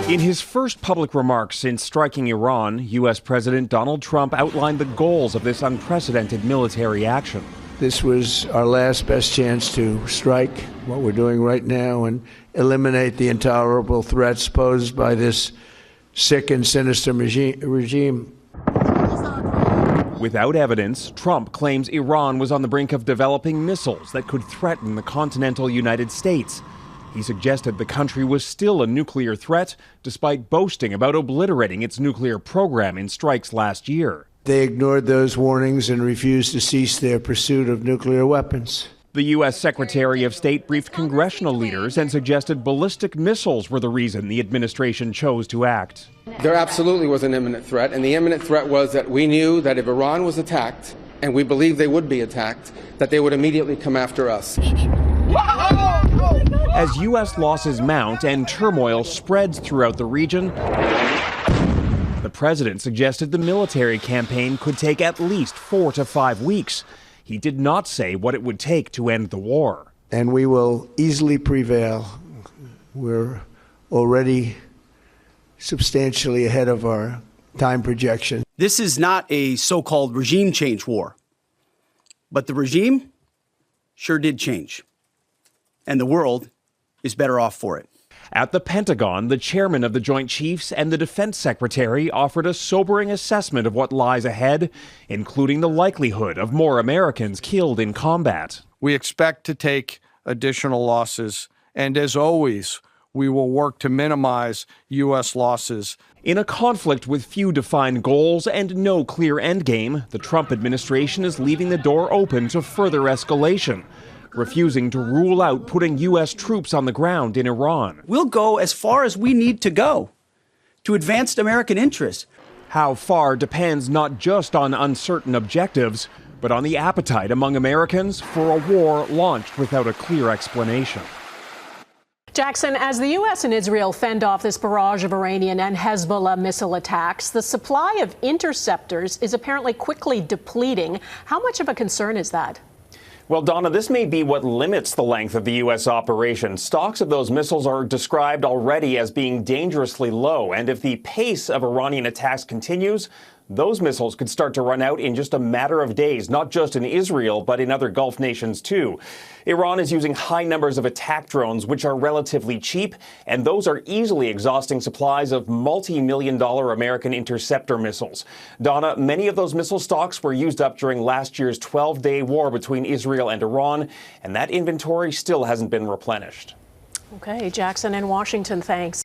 In his first public remarks since striking Iran, U.S. President Donald Trump outlined the goals of this unprecedented military action. This was our last best chance to strike what we're doing right now and eliminate the intolerable threats posed by this sick and sinister regime. Without evidence, Trump claims Iran was on the brink of developing missiles that could threaten the continental United States. He suggested the country was still a nuclear threat, despite boasting about obliterating its nuclear program in strikes last year. They ignored those warnings and refused to cease their pursuit of nuclear weapons. The U.S. Secretary of State briefed congressional leaders and suggested ballistic missiles were the reason the administration chose to act. There absolutely was an imminent threat, and the imminent threat was that we knew that if Iran was attacked, and we believed they would be attacked, that they would immediately come after us. As U.S. losses mount and turmoil spreads throughout the region, the president suggested the military campaign could take at least 4 to 5 weeks. He did not say what it would take to end the war. And we will easily prevail. We're already substantially ahead of our time projection. This is not a so-called regime change war, but the regime sure did change, and the world is better off for it. At the Pentagon, the chairman of the Joint Chiefs and the defense secretary offered a sobering assessment of what lies ahead, including the likelihood of more Americans killed in combat. We expect to take additional losses, and as always, we will work to minimize U.S. losses. In a conflict with few defined goals and no clear endgame, the Trump administration is leaving the door open to further escalation, refusing to rule out putting U.S. troops on the ground in Iran. We'll go as far as we need to go to advance American interests. How far depends not just on uncertain objectives, but on the appetite among Americans for a war launched without a clear explanation. Jackson, as the U.S. and Israel fend off this barrage of Iranian and Hezbollah missile attacks, the supply of interceptors is apparently quickly depleting. How much of a concern is that? Well, Donna, this may be what limits the length of the U.S. operation. Stocks of those missiles are described already as being dangerously low. And if the pace of Iranian attacks continues, those missiles could start to run out in just a matter of days, not just in Israel, but in other Gulf nations, too. Iran is using high numbers of attack drones, which are relatively cheap, and those are easily exhausting supplies of multi-million-dollar American Interceptor missiles. Donna, many of those missile stocks were used up during last year's 12-day war between Israel and Iran, and that inventory still hasn't been replenished. Okay, Jackson in Washington, thanks.